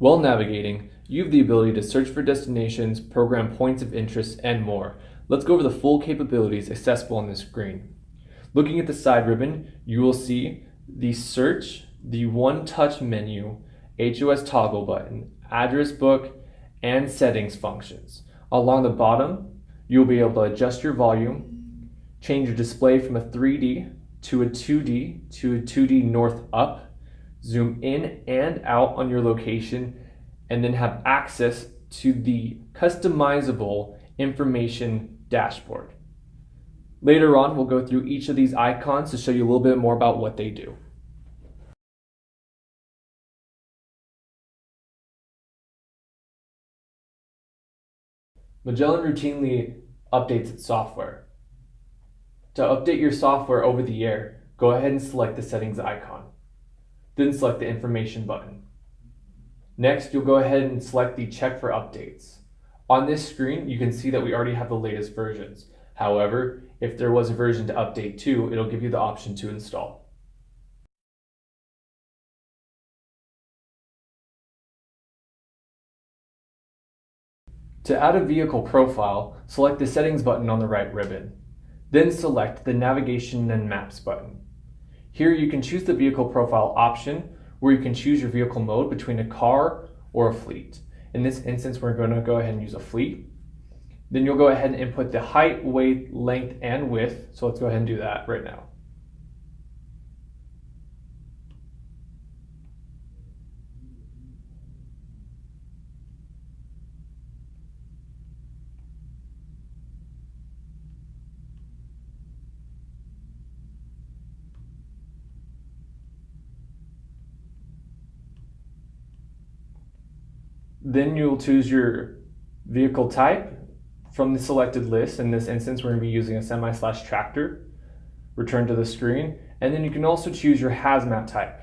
While navigating, you have the ability to search for destinations, program points of interest, and more. Let's go over the full capabilities accessible on this screen. Looking at the side ribbon, you will see the search, the one-touch menu, HOS toggle button, address book, and settings functions. Along the bottom, you'll be able to adjust your volume, change your display from a 3D to a 2D to a 2D north up, zoom in and out on your location, and then have access to the customizable information dashboard. Later on, we'll go through each of these icons to show you a little bit more about what they do. Magellan routinely updates its software. To update your software over the air, go ahead and select the settings icon. Then select the information button. Next, you'll go ahead and select the check for updates. On this screen, you can see that we already have the latest versions. However, if there was a version to update to, it'll give you the option to install. To add a vehicle profile, select the settings button on the right ribbon. Then select the navigation and maps button. Here you can choose the vehicle profile option, where you can choose your vehicle mode between a car or a fleet. In this instance, we're going to go ahead and use a fleet. Then you'll go ahead and input the height, weight, length, and width. So let's go ahead and do that right now. Then you'll choose your vehicle type from the selected list. In this instance, we're going to be using a semi/tractor. Return to the screen, and then you can also choose your hazmat type.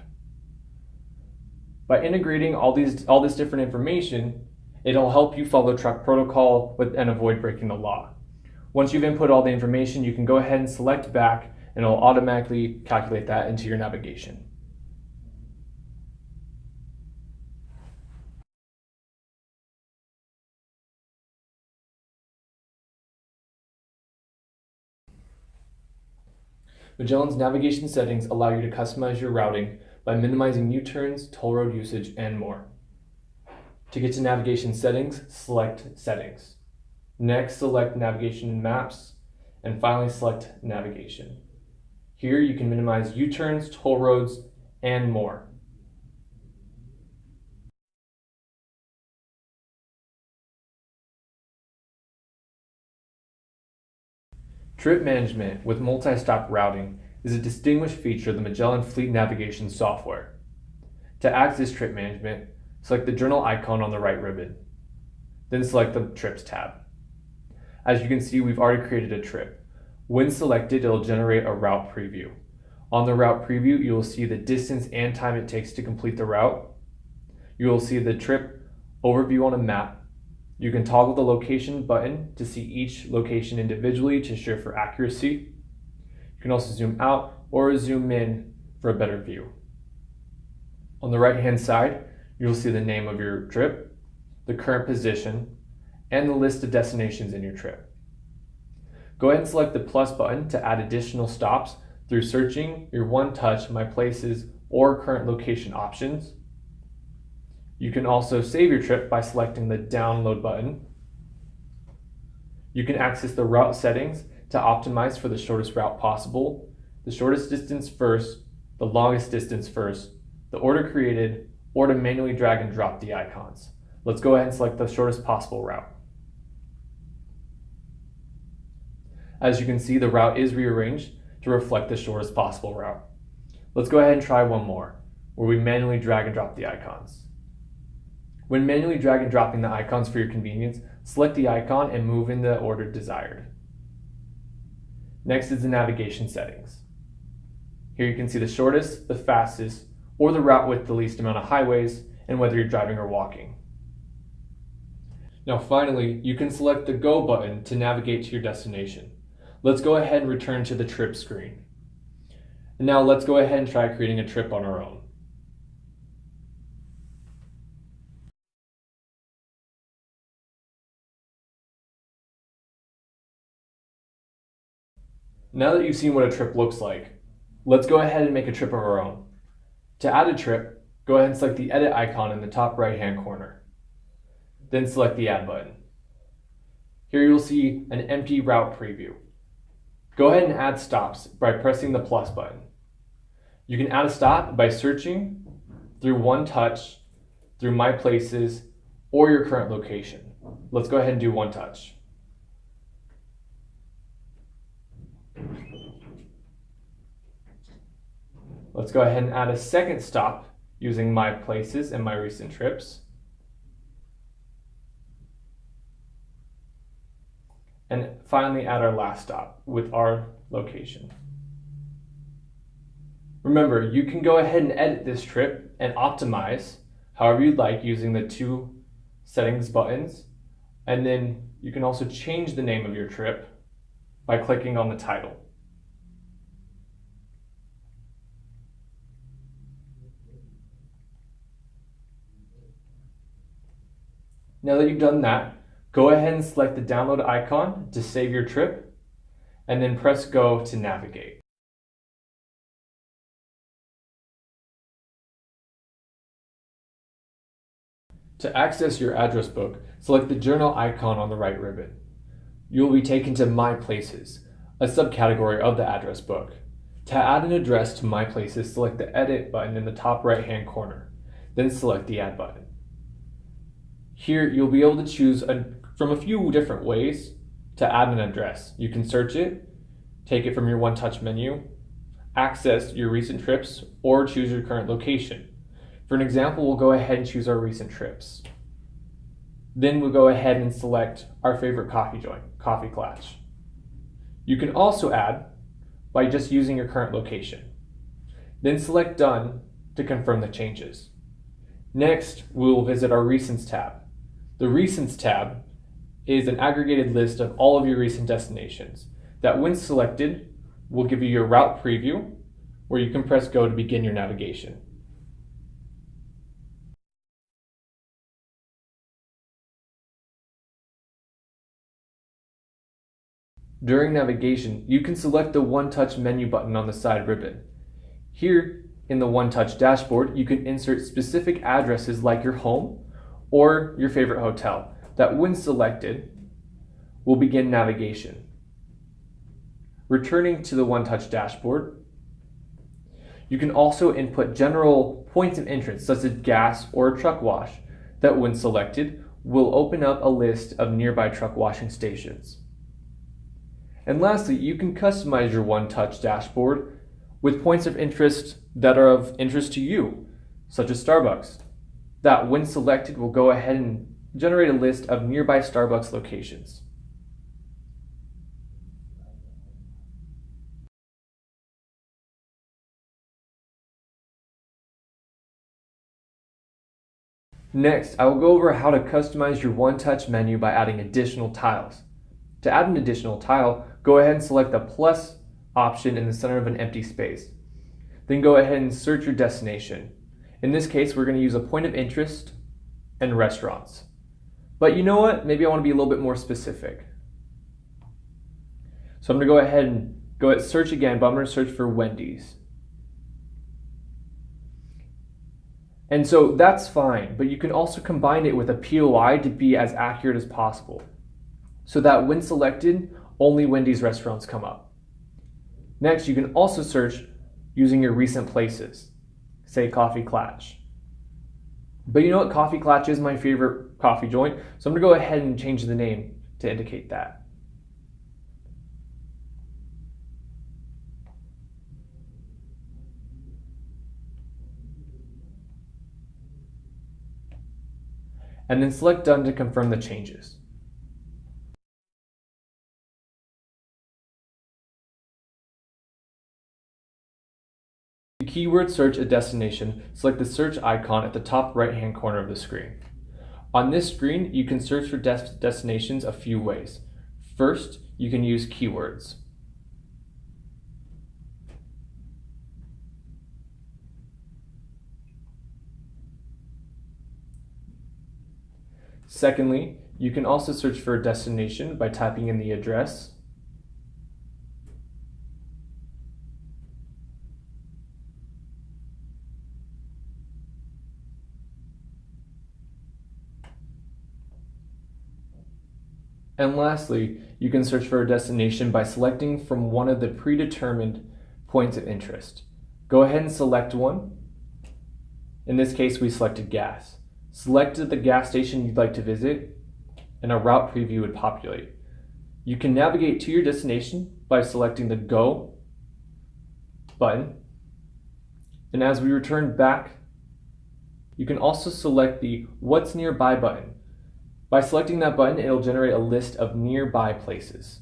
By integrating all this different information, it'll help you follow truck protocol and avoid breaking the law. Once you've input all the information, you can go ahead and select back, and it'll automatically calculate that into your navigation. Magellan's navigation settings allow you to customize your routing by minimizing U-turns, toll road usage, and more. To get to navigation settings, select Settings. Next, select Navigation and Maps, and finally select Navigation. Here you can minimize U-turns, toll roads, and more. Trip management with multi-stop routing is a distinguished feature of the Magellan Fleet Navigation software. To access trip management, select the journal icon on the right ribbon. Then select the Trips tab. As you can see, we've already created a trip. When selected, it'll generate a route preview. On the route preview, you will see the distance and time it takes to complete the route. You will see the trip overview on a map. You can toggle the location button to see each location individually to ensure for accuracy. You can also zoom out or zoom in for a better view. On the right-hand side, you'll see the name of your trip, the current position, and the list of destinations in your trip. Go ahead and select the plus button to add additional stops through searching your one-touch, my places, or current location options. You can also save your trip by selecting the download button. You can access the route settings to optimize for the shortest route possible, the shortest distance first, the longest distance first, the order created, or to manually drag and drop the icons. Let's go ahead and select the shortest possible route. As you can see, the route is rearranged to reflect the shortest possible route. Let's go ahead and try one more, where we manually drag and drop the icons. When manually drag and dropping the icons for your convenience, select the icon and move in the order desired. Next is the navigation settings. Here you can see the shortest, the fastest, or the route with the least amount of highways, and whether you're driving or walking. Now finally, you can select the Go button to navigate to your destination. Let's go ahead and return to the trip screen. And now let's go ahead and try creating a trip on our own. Now that you've seen what a trip looks like, let's go ahead and make a trip of our own. To add a trip, go ahead and select the edit icon in the top right-hand corner. Then select the add button. Here you'll see an empty route preview. Go ahead and add stops by pressing the plus button. You can add a stop by searching through One Touch, through My Places, or your current location. Let's go ahead and do One Touch. Let's go ahead and add a second stop using My Places and My Recent Trips. And finally add our last stop with our location. Remember, you can go ahead and edit this trip and optimize however you'd like using the two settings buttons. And then you can also change the name of your trip by clicking on the title. Now that you've done that, go ahead and select the download icon to save your trip, and then press go to navigate. To access your address book, select the journal icon on the right ribbon. You will be taken to My Places, a subcategory of the address book. To add an address to My Places, select the edit button in the top right-hand corner, then select the add button. Here, you'll be able to choose from a few different ways to add an address. You can search it, take it from your One Touch menu, access your recent trips, or choose your current location. For an example, we'll go ahead and choose our recent trips. Then we'll go ahead and select our favorite coffee joint, Coffee Klatch. You can also add by just using your current location. Then select Done to confirm the changes. Next, we'll visit our Recents tab. The Recents tab is an aggregated list of all of your recent destinations that, when selected, will give you your route preview, where you can press go to begin your navigation. During navigation, you can select the One Touch menu button on the side ribbon. Here in the One Touch dashboard, you can insert specific addresses like your home or your favorite hotel that, when selected, will begin navigation. Returning to the One Touch dashboard, you can also input general points of interest such as gas or a truck wash that, when selected, will open up a list of nearby truck washing stations. And lastly, you can customize your One Touch dashboard with points of interest that are of interest to you, such as Starbucks, that, when selected, will go ahead and generate a list of nearby Starbucks locations. Next, I will go over how to customize your One Touch menu by adding additional tiles. To add an additional tile, go ahead and select the plus option in the center of an empty space. Then go ahead and search your destination. In this case, we're going to use a point of interest and restaurants. But you know what? Maybe I want to be a little bit more specific. So I'm going to go ahead and search again, but I'm going to search for Wendy's. And so that's fine, but you can also combine it with a POI to be as accurate as possible, so that when selected, only Wendy's restaurants come up. Next, you can also search using your recent places, say Coffee Klatch. But you know what? Coffee Klatch is my favorite coffee joint, so I'm going to go ahead and change the name to indicate that. And then select Done to confirm the changes. To keyword search a destination, select the search icon at the top right-hand corner of the screen. On this screen, you can search for destinations a few ways. First, you can use keywords. Secondly, you can also search for a destination by typing in the address. And lastly, you can search for a destination by selecting from one of the predetermined points of interest. Go ahead and select one. In this case, we selected gas. Select the gas station you'd like to visit, and a route preview would populate. You can navigate to your destination by selecting the Go button. And as we return back, you can also select the What's Nearby button. By selecting that button, it'll generate a list of nearby places.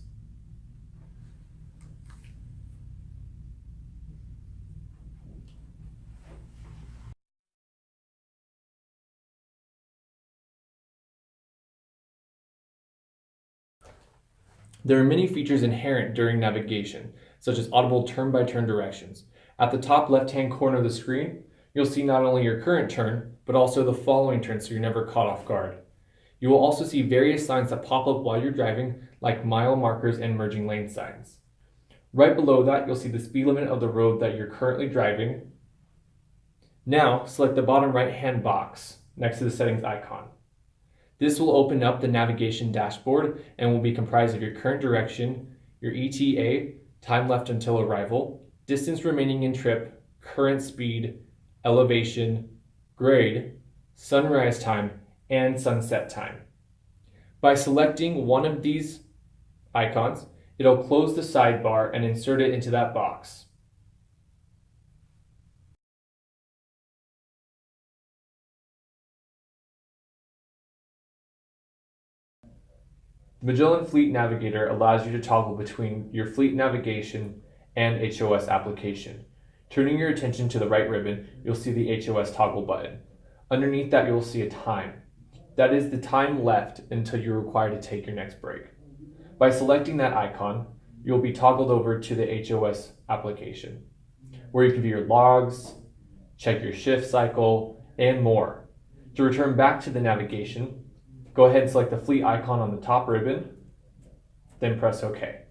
There are many features inherent during navigation, such as audible turn-by-turn directions. At the top left-hand corner of the screen, you'll see not only your current turn, but also the following turn so you're never caught off guard. You will also see various signs that pop up while you're driving, like mile markers and merging lane signs. Right below that, you'll see the speed limit of the road that you're currently driving. Now, select the bottom right-hand box next to the settings icon. This will open up the navigation dashboard and will be comprised of your current direction, your ETA, time left until arrival, distance remaining in trip, current speed, elevation, grade, sunrise time, and sunset time. By selecting one of these icons, it'll close the sidebar and insert it into that box. Magellan Fleet Navigator allows you to toggle between your fleet navigation and HOS application. Turning your attention to the right ribbon, you'll see the HOS toggle button. Underneath that, you'll see a time. That is the time left until you're required to take your next break. By selecting that icon, you'll be toggled over to the HOS application, where you can view your logs, check your shift cycle, and more. To return back to the navigation, go ahead and select the fleet icon on the top ribbon, then press OK.